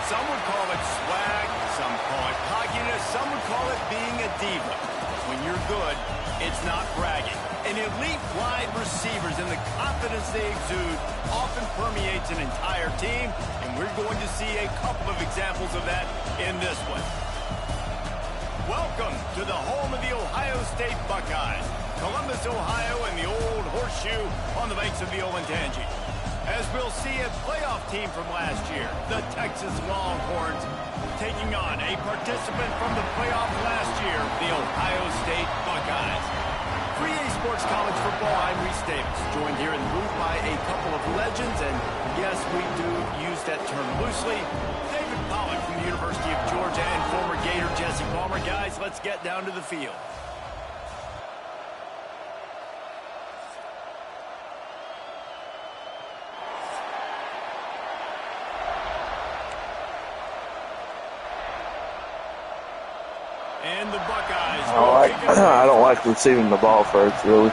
Some would call it swag, some call it cockiness, some would call it being a diva. When you're good, it's not bragging. An elite wide receivers and the confidence they exude often permeates an entire team, and we're going to see a couple of examples of that in this one. Welcome to the home of the Ohio State Buckeyes, Columbus, Ohio, and the old horseshoe on the banks of the Olentangy. As we'll see a playoff team from last year, the Texas Longhorns, taking on a participant from the playoff last year, the Ohio State Buckeyes. 3A Sports College Football, I'm Reese Davis, joined here in the booth by a couple of legends, and yes, we do use that term loosely. David Pollack from the University of Georgia and former Gator Jesse Palmer. Guys, let's get down to the field. And the Buckeyes. I don't like receiving the ball first, really.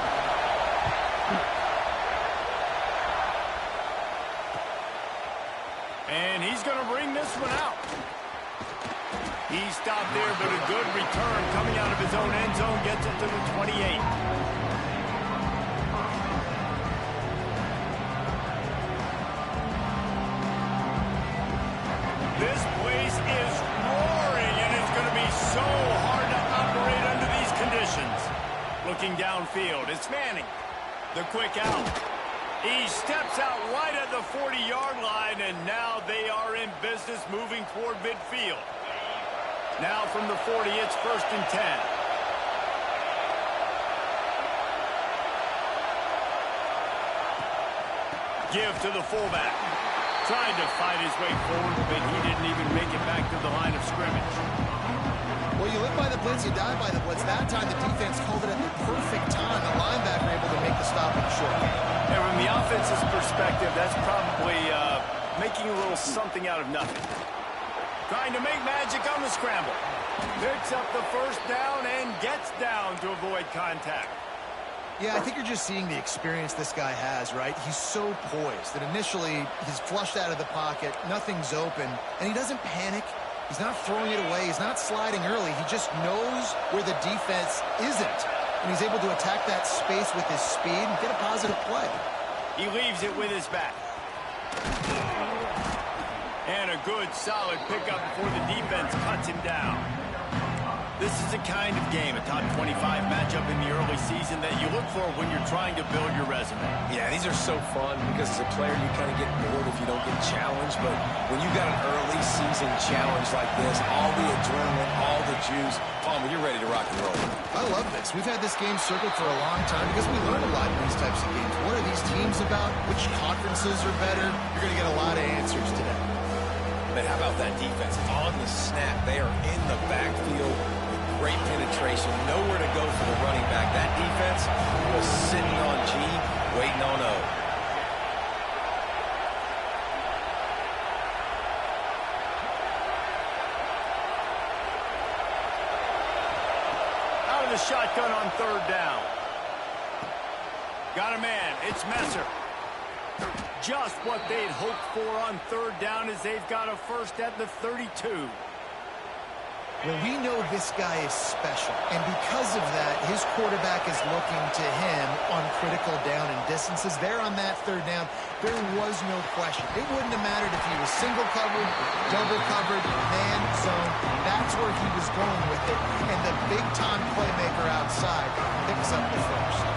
And he's going to bring this one out. He stopped there, but a good return coming out of his own end zone gets it to the 28. This place is roaring, and it's going to be so hard to operate under these conditions. Looking downfield, it's Manning. The quick out. He steps out right at the 40-yard line, and now they are in business moving toward midfield. Now from the 40, it's 1st and 10. Give to the fullback. Tried to fight his way forward, but he didn't even make it back to the line of scrimmage. Well, you live by the blitz, you die by the blitz. That time the defense called it at the perfect time. The linebacker able to make the stop in the short. And from the offense's perspective, that's probably making a little something out of nothing. Trying to make magic on the scramble. Picks up the first down and gets down to avoid contact. Yeah, I think you're just seeing the experience this guy has, right? He's so poised that initially he's flushed out of the pocket, nothing's open, and he doesn't panic. He's not throwing it away. He's not sliding early. He just knows where the defense isn't, and he's able to attack that space with his speed and get a positive play. He leaves it with his back. And a good, solid pickup before the defense cuts him down. This is the kind of game, a top 25 matchup in the early season that you look for when you're trying to build your resume. Yeah, these are so fun because as a player you kind of get bored if you don't get challenged, but when you got an early season challenge like this, all the adrenaline, all the juice, Palmer, you're ready to rock and roll. I love this. We've had this game circled for a long time because we learn a lot in these types of games. What are these teams about? Which conferences are better? You're going to get a lot of answers today. But how about that defense? On the snap, they are in the backfield. Great penetration, nowhere to go for the running back. That defense was sitting on G, waiting on O. Out of the shotgun on 3rd down. Got a man, it's Messer. Just what they'd hoped for on 3rd down as they've got a first at the 32. Well, we know this guy is special, and because of that, his quarterback is looking to him on critical down and distances. There on that 3rd down, there was no question. It wouldn't have mattered if he was single covered, double covered, man zone. That's where he was going with it, and the big-time playmaker outside picks up the first.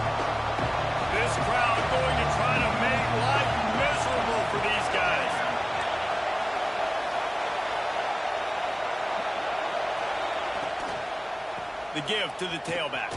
This crowd going to try to make life miserable for these guys. The give to the tailback.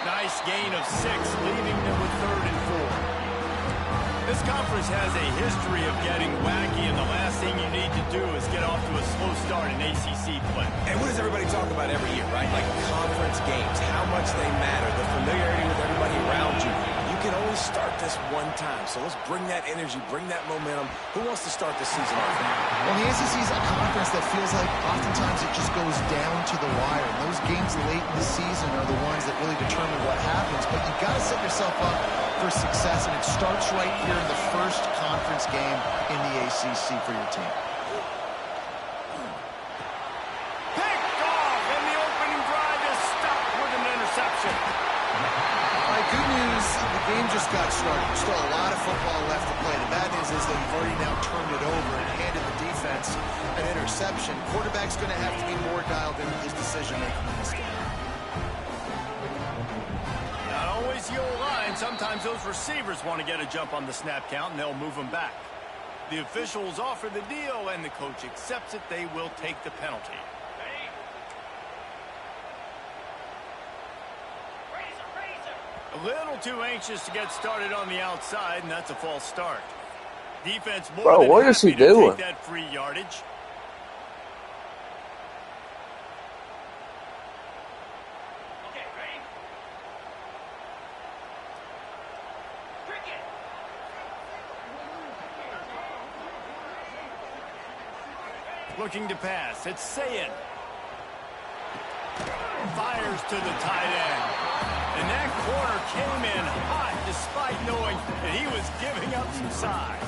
Nice gain of 6, leaving them with 3rd and 4. This conference has a history of getting wacky, and the last thing you need to do is get off to a slow start in ACC play. And what does everybody talk about every year, right? Like conference games, how much they matter, the familiarity with everybody around you. You can only start to this one time, so let's bring that energy, bring that momentum. Who wants to start the season off now? Well, the ACC is a conference that feels like oftentimes it just goes down to the wire. And those games late in the season are the ones that really determine what happens. But you've got to set yourself up for success, and it starts right here in the first conference game in the ACC for your team. Picked off, and the opening drive is stopped with an interception. All right, good news, the game just got started. There's still a lot of football left to play. The bad news is that you've already now turned it over and handed the defense an interception. Quarterback's going to have to be more dialed into his decision-making in this game. Not always the old line. Sometimes those receivers want to get a jump on the snap count, and they'll move them back. The officials offer the deal, and the coach accepts it. They will take the penalty. A little too anxious to get started on the outside, and that's a false start. Defense more Bro, than what is he happy to doing? take that free yardage. Okay, ready? Cricket. Looking to pass. It's Sayin. Fires to the tight end. And that corner came in hot despite knowing that he was giving up some size.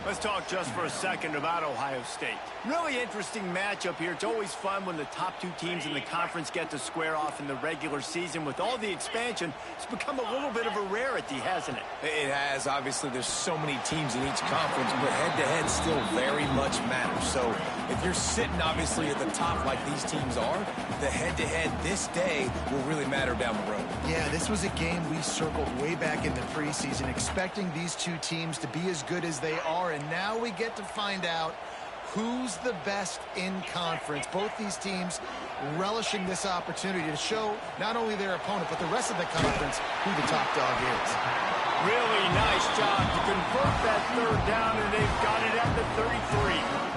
Let's talk just for a second about Ohio State. Really interesting matchup here. It's always fun when the top two teams in the conference get to square off in the regular season. With all the expansion, it's become a little bit of a rarity, hasn't it? It has. Obviously, there's so many teams in each conference, but head-to-head still very much matters. So if you're sitting, obviously, at the top like these teams are, the head-to-head this day will really matter down the road. Yeah, this was a game we circled way back in the preseason, expecting these two teams to be as good as they are, and now we get to find out who's the best in conference. Both these teams relishing this opportunity to show not only their opponent, but the rest of the conference who the top dog is. Really nice job to convert that third down, and they've got it at the 33.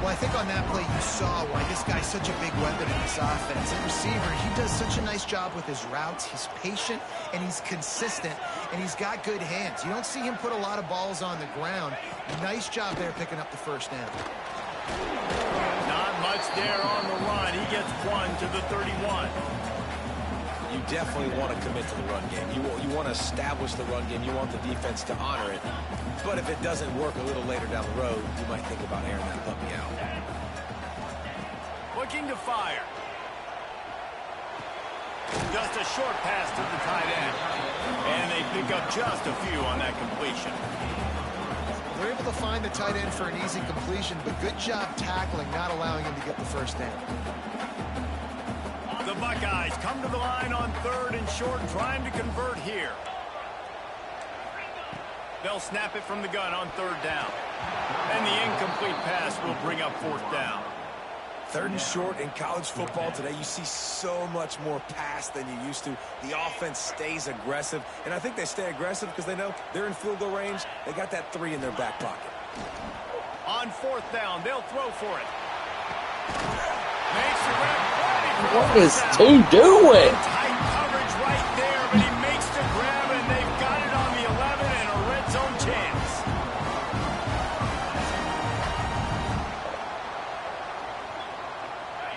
Well, I think on that play you saw why this guy's such a big weapon in this offense. At receiver, he does such a nice job with his routes. He's patient, and he's consistent, and he's got good hands. You don't see him put a lot of balls on the ground. Nice job there picking up the first down. Not much there on the run. He gets one to the 31. You definitely want to commit to the run game. You want to establish the run game. You want the defense to honor it. But if it doesn't work a little later down the road, you might think about airing that puppy out. Looking to fire. Just a short pass to the tight end. And they pick up just a few on that completion. They're able to find the tight end for an easy completion, but good job tackling, not allowing him to get the first down. The Buckeyes come to the line on third and short, trying to convert here. They'll snap it from the gun on third down. And the incomplete pass will bring up fourth down. Third and short in college football today, you see so much more pass than you used to. The offense stays aggressive, and I think they stay aggressive because they know they're in field goal range. They got that 3 in their back pocket. On fourth down, they'll throw for it. Makes the grab. What is he doing? Tight coverage right there, but he makes the grab, and they've got it on the 11 and a red zone chance.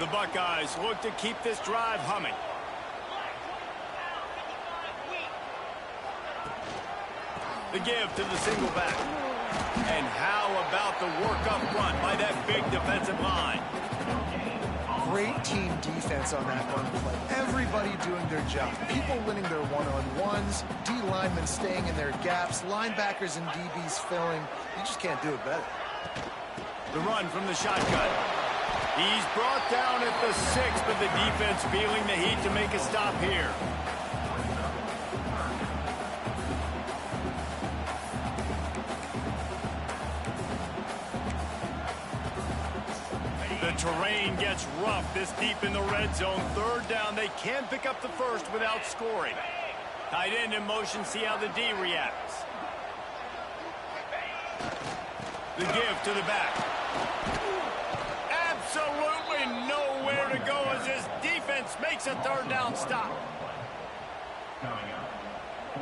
The Buckeyes look to keep this drive humming. The give to the single back. And how about the work up front by that big defensive line? Great team defense on that run play. Everybody doing their job. People winning their one-on-ones, D linemen staying in their gaps, linebackers and DBs filling. You just can't do it better. The run from the shotgun. He's brought down at the 6, but the defense feeling the heat to make a stop here. The terrain gets rough this deep in the red zone. Third down, they can pick up the first without scoring. Tight end in motion, see how the D reacts. The give to the back. Absolutely nowhere to go as his defense makes a third down stop. I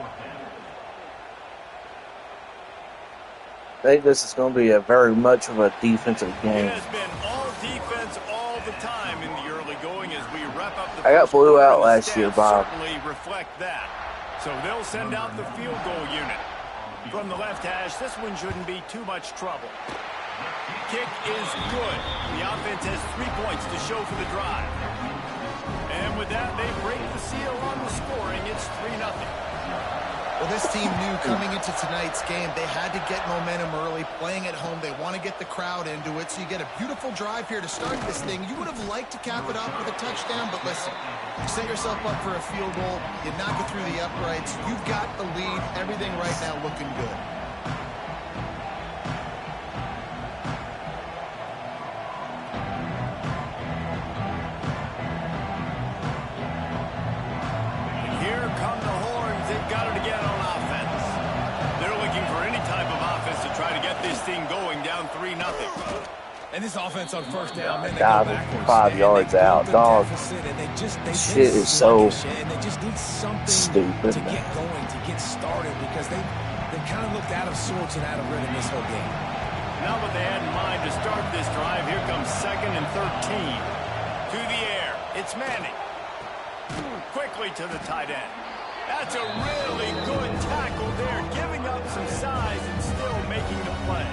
think this is going to be a very much of a defensive game. It has been all defense all the time in the early going as we wrap up the I got first blew quarter, out and the last year, stats Bob. certainly reflect that. So they'll send out the field goal unit. From the left hash, this one shouldn't be too much trouble. Kick is good. The offense has 3 points to show for the drive. And with that, they break the seal on the scoring. It's 3-0. Well, this team knew coming into tonight's game they had to get momentum early. Playing at home, they want to get the crowd into it. So you get a beautiful drive here to start this thing. You would have liked to cap it off with a touchdown, but listen, you set yourself up for a field goal. You knock it through the uprights. You've got the lead. Everything right now looking good. Thing going down 3-0. And this offense on first down, man, they God, go backwards. 5 yards out, dog. Shit is so they just need something stupid, to get going, to get started, because they kind of looked out of sorts and out of rhythm this whole game. Now what they had in mind to start this drive, here comes 2nd and 13. To the air, it's Manning. Quickly to the tight end. That's a really good tackle there, giving up some size and still making the play.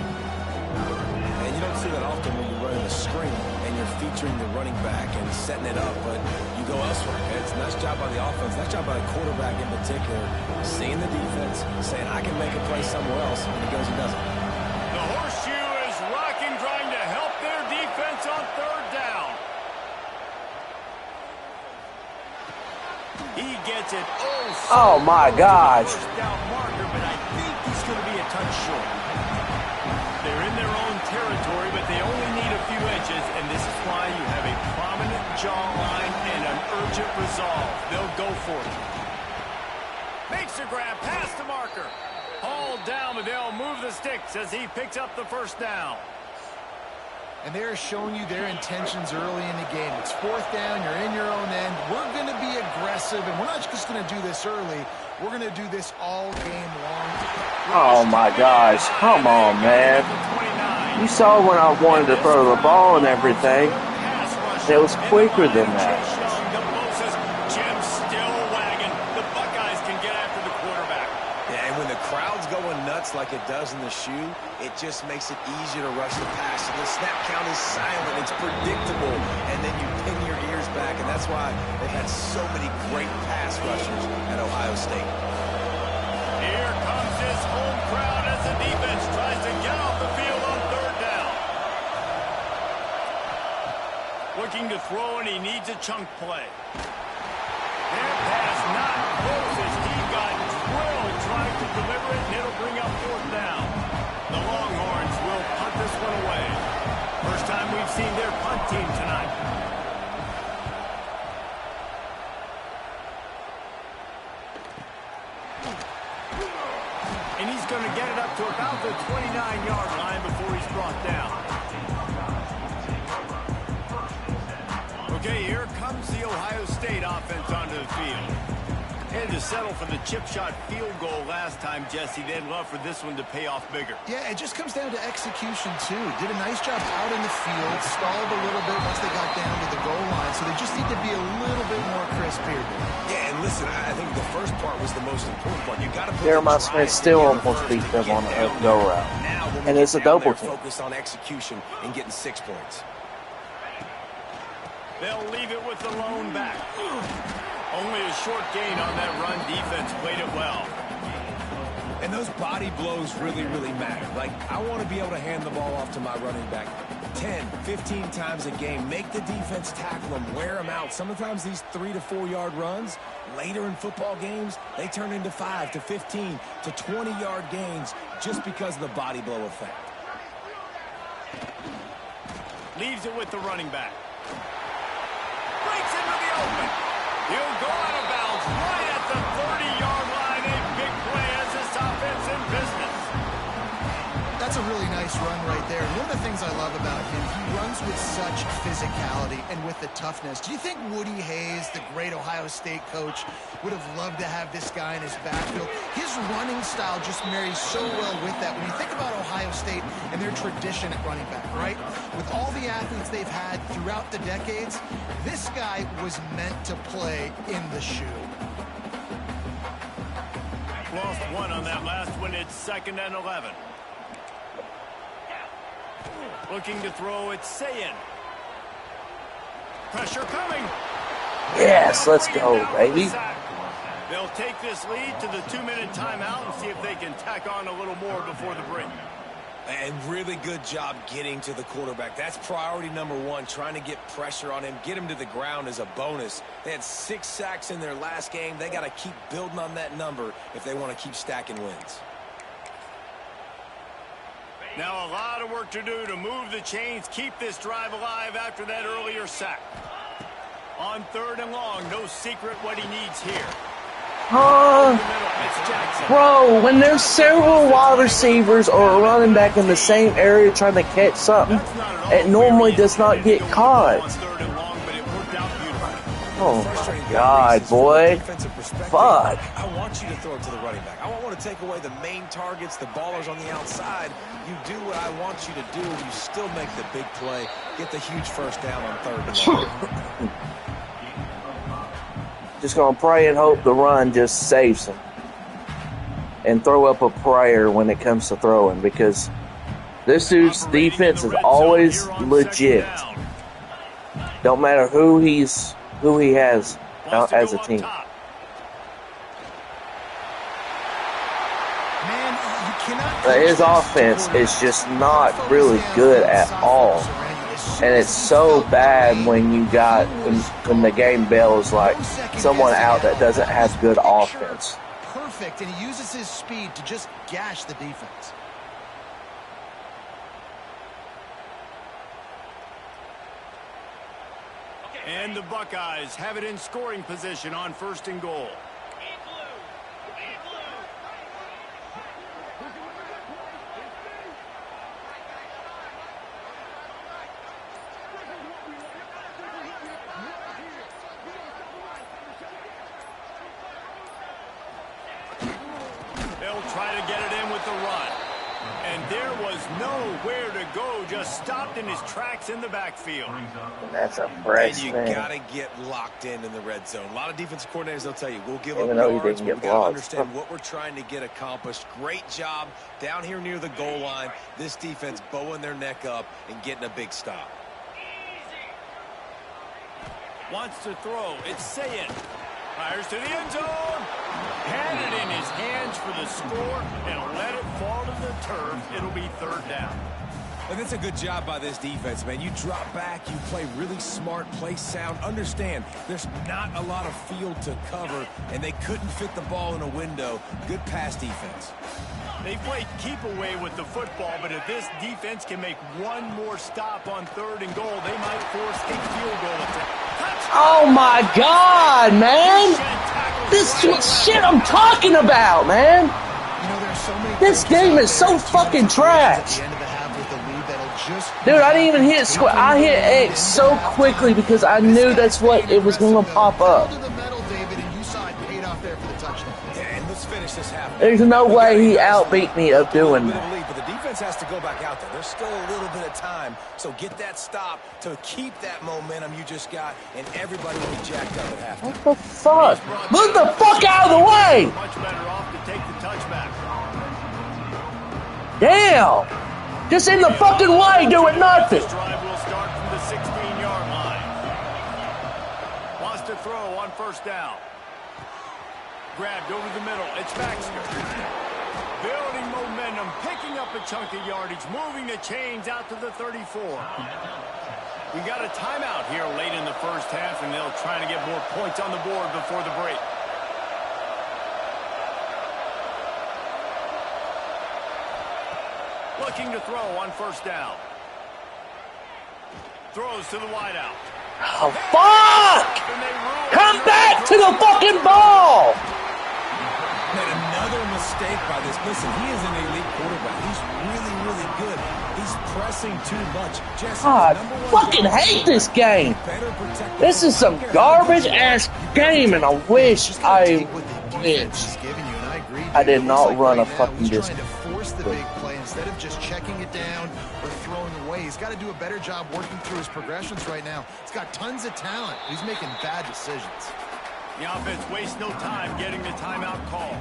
And you don't see that often when you're running a screen and you're featuring the running back and setting it up, but you go elsewhere. It's a nice job by the offense, nice job by the quarterback in particular, seeing the defense, saying, I can make a play somewhere else, and he goes and does it. The horseshoe is rocking, trying to help their defense on 3rd down. He gets it. Oh my gosh. First down marker, but I think he's going to be a touch short. They're in their own territory, but they only need a few inches, and this is why you have a prominent jawline and an urgent resolve. They'll go for it. Makes a grab past the marker. Hauled down, but they'll move the sticks as he picks up the first down. And they're showing you their intentions early in the game. It's 4th down. You're in your own end. We're going to be aggressive, and we're not just going to do this early. We're going to do this all game long. Oh, my gosh. Come on, man. You saw when I wanted to throw the ball and everything. It was quicker than that. Jim's still wagging. The Buckeyes can get after the quarterback. Yeah, and when the crowd's going nuts like it does in the shoe, it just makes it easier to rush the pass. So the snap count is silent. It's predictable. And then you pin your ears back, and that's why they've had so many great pass rushers at Ohio State. Here comes his home crowd as the defense tries to get off the field on 3rd down. Looking to throw, and he needs a chunk play. Their pass not close as he got drilled trying to deliver it, and it'll bring up 4th down. The Longhorns will punt this one away. First time we've seen their punt team tonight. And he's going to get it up to about the 29-yard line before he's brought down. Okay, here comes the Ohio State offense onto the field. Had to settle for the chip shot field goal last time, Jesse. They'd love for this one to pay off bigger. Yeah, it just comes down to execution, too. Did a nice job out in the field, stalled a little bit once they got down to the goal line, so they just need to be a little bit more crisp here. Yeah, and listen, I think the first part was the most important part. You got to put Jeremiah Smith still almost beat them on a go route. And it's a double team. Focus on execution and getting 6 points. They'll leave it with the lone back. Only a short gain on that run. Defense played it well. And those body blows really, really matter. Like, I want to be able to hand the ball off to my running back 10, 15 times a game. Make the defense tackle them, wear them out. Sometimes these 3 to 4 yard runs, later in football games, they turn into 5 to 15 to 20-yard gains just because of the body blow effect. Leaves it with the running back. Breaks into the open. He'll go out of bounds right at the 30-yard line. A big play as this offense in business. That's a really nice run right there. And one of the things things I love about him. He runs with such physicality and with the toughness. Do you think Woody Hayes, the great Ohio State coach, would have loved to have this guy in his backfield? His running style just marries so well with that. When you think about Ohio State and their tradition at running back, right? With all the athletes they've had throughout the decades, this guy was meant to play in the shoe. Lost one on that last one. It's 2nd and 11. Looking to throw, it's Sayin. Pressure coming. Yes, let's go, baby. They'll take this lead to the 2-minute timeout and see if they can tack on a little more before the break. And really good job getting to the quarterback. That's priority number one, trying to get pressure on him, get him to the ground as a bonus. They had 6 sacks in their last game. They got to keep building on that number if they want to keep stacking wins. Now a lot of work to do to move the chains, keep this drive alive after that earlier sack. On 3rd and long, no secret what he needs here. Bro, when there's several wide receivers or a running back in the same area trying to catch something, it normally does not get caught. Oh my God, boy. Fuck. I want you to throw it to the running back. I want to take away the main targets, the ballers on the outside. You do what I want you to do, and you still make the big play. Get the huge first down on 3rd and long. Just going to pray and hope the run just saves him. And throw up a prayer when it comes to throwing, because this dude's defense is always legit. Don't matter who he has as a team. But his offense is just not really good at all. And it's so bad when you got, when the game bells like someone out that doesn't have good offense. Perfect, and he uses his speed to just gash the defense. And the Buckeyes have it in scoring position on 1st and goal. They'll try to get it in with the run. And there was nowhere to go, just stopped in his tracks in the backfield. That's a fresh thing. And you got to get locked in the red zone. A lot of defensive coordinators, they'll tell you, we'll give up yards, but we got to understand what we're trying to get accomplished. Great job down here near the goal line. This defense bowing their neck up and getting a big stop. Wants to throw. It's Sayin. Fires to the end zone. Had it in his hands for the score and let it fall to the turf. It'll be 3rd down. And that's a good job by this defense, man. You drop back, you play really smart, play sound. Understand, there's not a lot of field to cover, and they couldn't fit the ball in a window. Good pass defense. They played keep away with the football, but if this defense can make one more stop on 3rd and goal, they might force a field goal attempt. Oh my God, man! This is shit I'm talking about, man! This game is so fucking trash. Dude, I didn't even hit square. I hit X so quickly because I knew that's what it was going to pop up. There's no way he outbeat me of doing that. But the defense has to go back out there. There's still a little bit of time. So get that stop to keep that momentum you just got, and everybody will be jacked up at halftime. What the fuck? Move the fuck out of the way! Much better off to take the touchback. Damn! Just in the fucking way doing nothing. This drive will start from the 16-yard line. Wants to throw on 1st down. Grabbed over the middle. It's Baxter. Building momentum, picking up a chunk of yardage, moving the chains out to the 34. We got a timeout here late in the 1st half, and they'll try to get more points on the board before the break. Looking to throw on 1st down. Throws to the wideout. Oh, fuck! Come back to the fucking ball! Made another mistake by this. Listen, he is an elite quarterback. He's really, really good. He's pressing too much. Jesse, I fucking hate this game. This is some garbage-ass game, and I wish I did not run a fucking distance. distance. Trying to force the big play instead of just checking it down or throwing away. He's got to do a better job working through his progressions right now. He's got tons of talent. He's making bad decisions. The offense wastes no time getting the timeout call.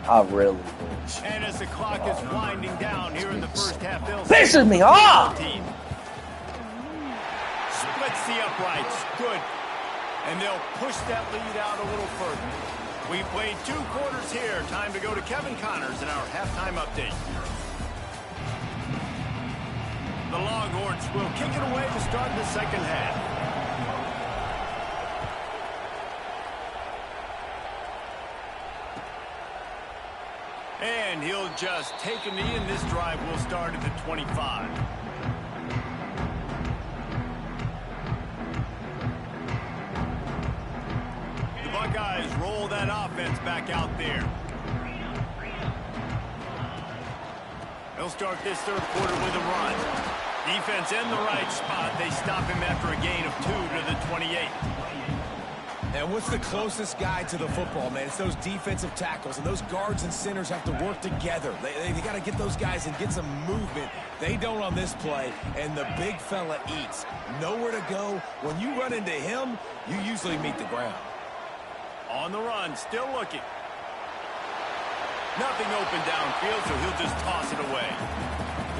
I really wish. And as the clock is winding down here in the first half, they'll pisses me off. Splits the uprights. Good. And they'll push that lead out a little further. We played 2 quarters here. Time to go to Kevin Connors in our halftime update. The Longhorns will kick it away to start the second half. And he'll just take a knee, and this drive will start at the 25. The Buckeyes roll that offense back out there. They'll start this third quarter with a run. Defense in the right spot. They stop him after a gain of 2 to the 28. And what's the closest guy to the football, man? It's those defensive tackles, and those guards and centers have to work together. They got to get those guys and get some movement. They don't on this play, and the big fella eats. Nowhere to go. When you run into him, you usually meet the ground. On the run, still looking. Nothing open downfield, so he'll just toss it away.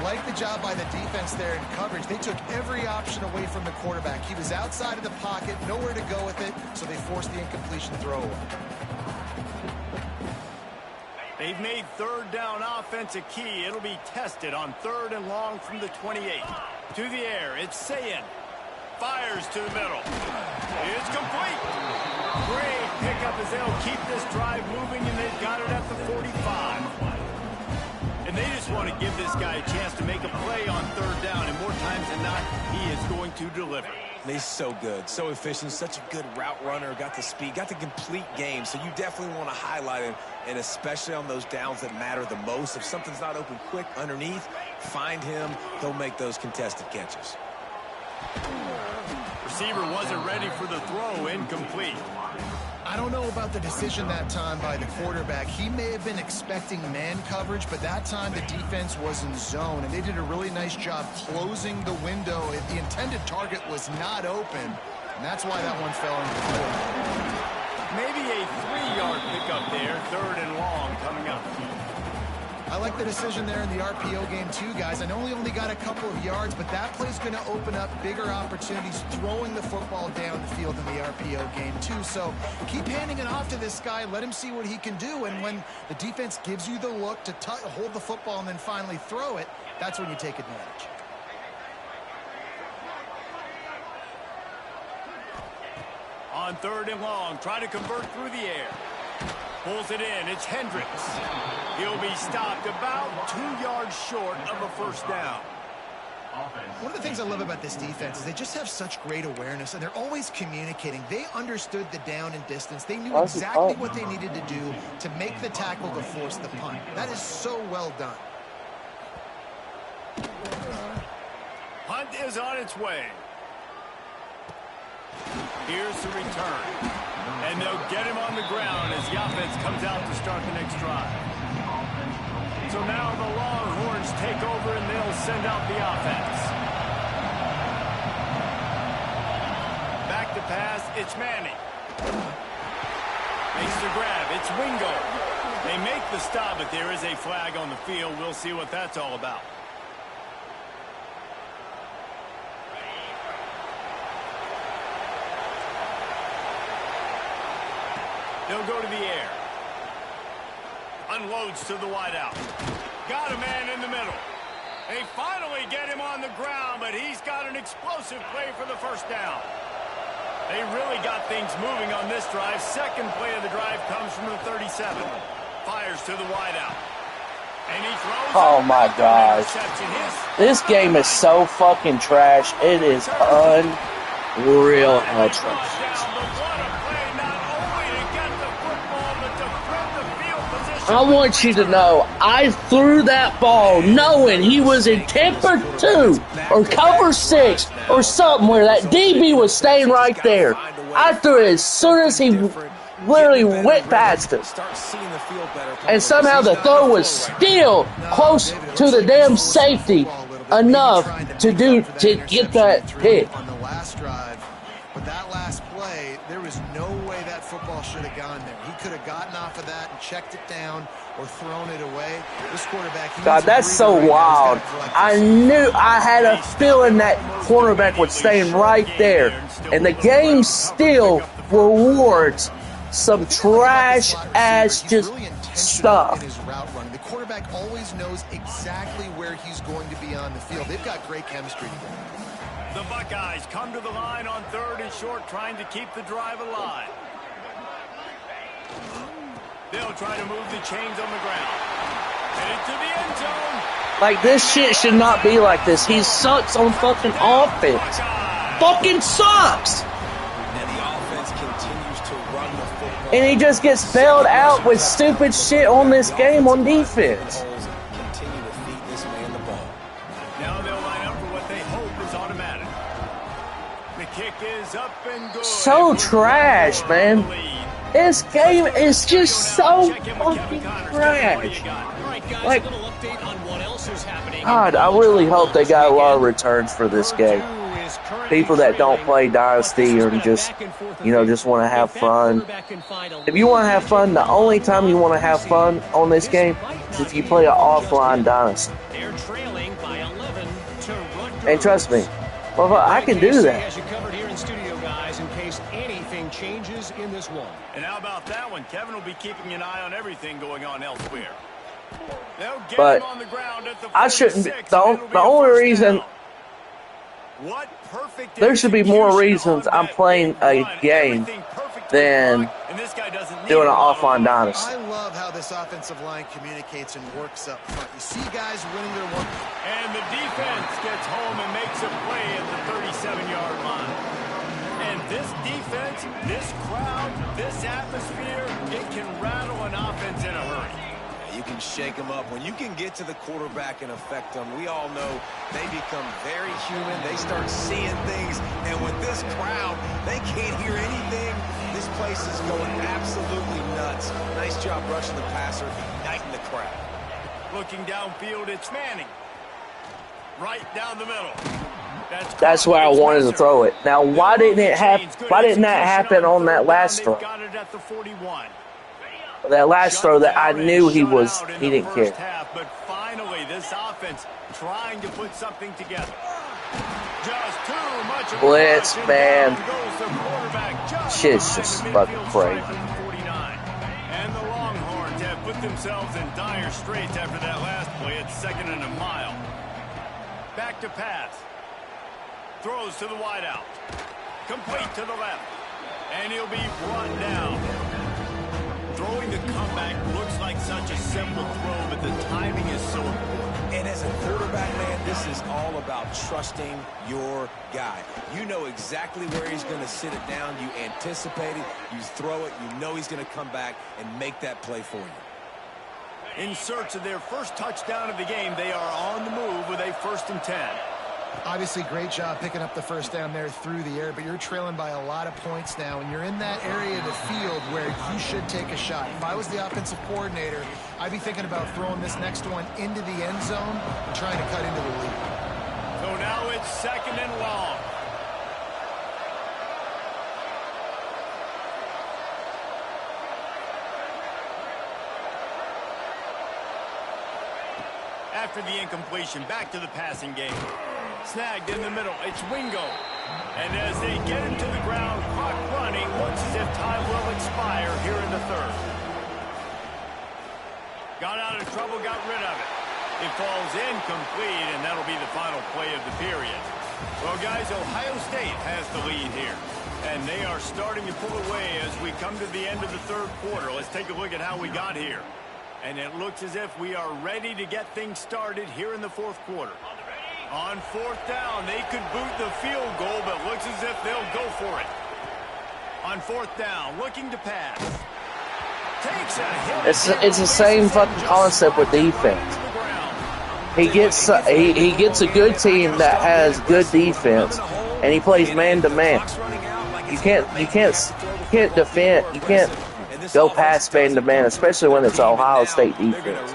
Like the job by the defense there in coverage. They took every option away from the quarterback. He was outside of the pocket, nowhere to go with it, so they forced the incompletion throw away. They've made third down offense a key. It'll be tested on 3rd and long from the 28. To the air, it's Sayin. Fires to the middle. It's complete. Great pickup as they'll keep this drive moving, and they've got it at the 45. And they just want to give this guy a chance to make a play on 3rd down, and more times than not, he is going to deliver. He's so good, so efficient, such a good route runner, got the speed, got the complete game, so you definitely want to highlight him, and especially on those downs that matter the most. If something's not open quick underneath, find him, he'll make those contested catches. Receiver wasn't ready for the throw, incomplete. I don't know about the decision that time by the quarterback. He may have been expecting man coverage, but that time the defense was in zone, and they did a really nice job closing the window. The intended target was not open, and that's why that one fell into the field. Maybe a 3-yard pickup there, 3rd and long coming up. I like the decision there in the RPO game too, guys. I know he only got a couple of yards, but that play's going to open up bigger opportunities throwing the football down the field in the RPO game too. So keep handing it off to this guy. Let him see what he can do. And when the defense gives you the look to hold the football and then finally throw it, that's when you take advantage. On 3rd and long, try to convert through the air. Pulls it in. It's Hendricks. He'll be stopped about 2 yards short of a 1st down. One of the things I love about this defense is they just have such great awareness, and they're always communicating. They understood the down and distance. They knew exactly what they needed to do to make the tackle to force the punt. That is so well done. Punt is on its way. Here's the return. And they'll get him on the ground as the offense comes out to start the next drive. So now the Longhorns take over, and they'll send out the offense. Back to pass, it's Manning. Makes the grab, it's Wingo. They make the stop, but there is a flag on the field. We'll see what that's all about. They'll go to the air. Unloads to the wideout. Got a man in the middle. They finally get him on the ground, but he's got an explosive play for the 1st down. They really got things moving on this drive. Second play of the drive comes from the 37. Fires to the wideout. And he throws. Oh my gosh. This game is so fucking trash. It is unreal how trash. I want you to know, I threw that ball knowing he was in temper 2 or cover 6 or something where that DB was staying right there. I threw it as soon as he literally went past him. And somehow the throw was still close to the damn safety enough to get that hit. On the last drive, but that last play, there was no way that football should have gone there. He could have gotten off of that and checked it down or thrown it away. This quarterback, God, that's so wild. I knew, I had a feeling that cornerback was staying right there. And the game still rewards some trash ass just stuff. His route running. The quarterback always knows exactly where he's going to be on the field. They've got great chemistry together. The Buckeyes come to the line on 3rd and short, trying to keep the drive alive. They'll try to move the chains on the ground. Headed to the end zone. Like, this shit should not be like this. He sucks on fucking offense. Fucking sucks. And the offense continues to run the football. And he just gets bailed out with stupid shit on this game on defense. Continue to feed this man the ball. Now they'll line up for what they hope is automatic. The kick is up and good. So trash, man. This game is just so fucking trash. Like, God, I really hope they got a lot of returns for this game. People that don't play Dynasty or just, you know, just want to have fun. If you want to have fun, the only time you want to have fun on this game is if you play an offline Dynasty. And trust me, well, I can do that. Changes in this one. And how about that one? Kevin will be keeping an eye on everything going on elsewhere. They'll get But him on the ground at the I shouldn't be. 46, The only reason what perfect there should be more reasons I'm playing a game than doing an offline Dynasty. I love how this offensive line communicates and works up front. You see guys winning their one. And the defense gets home and makes a play at the 37-yard line. And this defense, this crowd, this atmosphere, it can rattle an offense in a hurry. You can shake them up. When you can get to the quarterback and affect them, we all know they become very human. They start seeing things. And with this crowd, they can't hear anything. This place is going absolutely nuts. Nice job rushing the passer, igniting the crowd. Looking downfield, it's Manning. Right down the middle. That's where I wanted to throw it. Now, why didn't that happen on that last throw? That last throw that I knew he didn't care. But finally, this offense trying to put something together. Just too much of blitz, a man. Shit's just fucking crazy. And the Longhorns have put themselves in dire straits after that last play at 2nd and a mile. Back to pass. Throws to the wideout. Complete to the left. And he'll be brought down. Throwing the comeback looks like such a simple throw, but the timing is so important. And as a quarterback, man, this is all about trusting your guy. You know exactly where he's going to sit it down. You anticipate it. You throw it. You know he's going to come back and make that play for you. In search of their first touchdown of the game, they are on the move with a 1st and 10. Obviously, great job picking up the first down there through the air, but you're trailing by a lot of points now, and you're in that area of the field where you should take a shot. If I was the offensive coordinator, I'd be thinking about throwing this next one into the end zone and trying to cut into the lead. So now it's 2nd and long. After the incompletion, back to the passing game. Snagged in the middle. It's Wingo. And as they get him to the ground, clock running, looks as if time will expire here in the 3rd. Got out of trouble, got rid of it. It falls incomplete, and that'll be the final play of the period. Well, guys, Ohio State has the lead here. And they are starting to pull away as we come to the end of the 3rd quarter. Let's take a look at how we got here. And it looks as if we are ready to get things started here in the 4th quarter. On 4th down, they could boot the field goal, but looks as if they'll go for it. On 4th down, looking to pass. It's the same fucking concept with defense. He gets a good team that has good defense, and he plays man to man. You can't defend. You can't go past man to man, especially when it's Ohio State defense.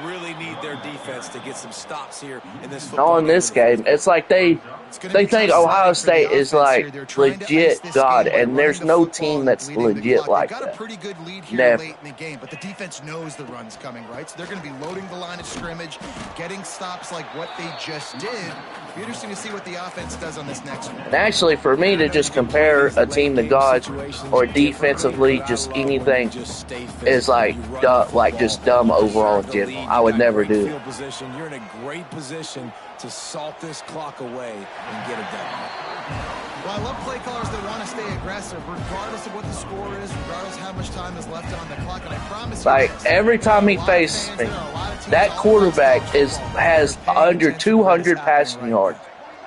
To get some stops here in this Not in this game. It's like they think Ohio State is like legit God, and there's no team that's legit like that. Got a pretty good lead here late in the game, but the defense knows the run's coming, right? So they're going to be loading the line of scrimmage, getting stops like what they just did. It'll be interesting to see what the offense does on this next one. And actually, for me to just compare a team to God or defensively, just anything is like just dumb overall in general. I would never do it. You're in a great position to salt this clock away and get it done. Well, I love play callers that want to stay aggressive, regardless of what the score is, regardless of how much time is left on the clock. And I promise you, like every time he faces me, that quarterback has under 200 passing yards.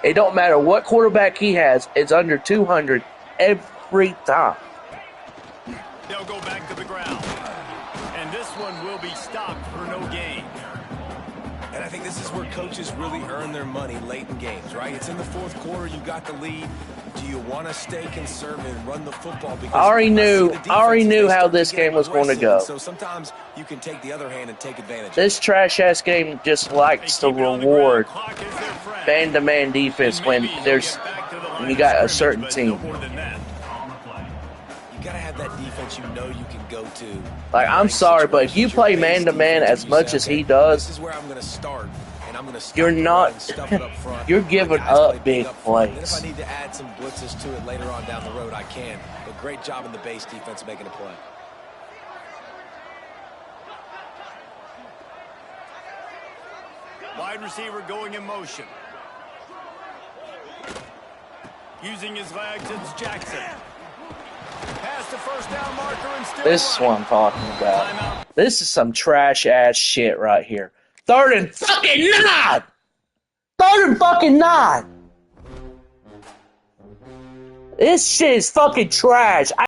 It don't matter what quarterback he has; it's under 200 every time. They'll go back to the ground, and this one will be stopped for no gain. And I think this is where coaches really earn their money late in games, right? It's in the fourth quarter. You got the lead. Do you want to stay conservative and run the football? Because I already knew how this game was going to go. So sometimes you can take the other hand and take advantage. This trash-ass game just likes to reward man-to-man defense when you got a certain team. You gotta have that defense you know you can go to. Like, I'm sorry, but if you play man-to-man as much as he does, this is where I'm gonna start. You're not. You're giving up big plays. If I need to add some blitzes to it later on down the road, I can. But great job in the base defense making a play. Wide receiver going in motion. Using his legs, it's Jackson. Past the first down marker and still. This is what I'm talking about. This is some trash-ass shit right here. 3rd and fucking 9! 3rd and fucking 9! This shit is fucking trash.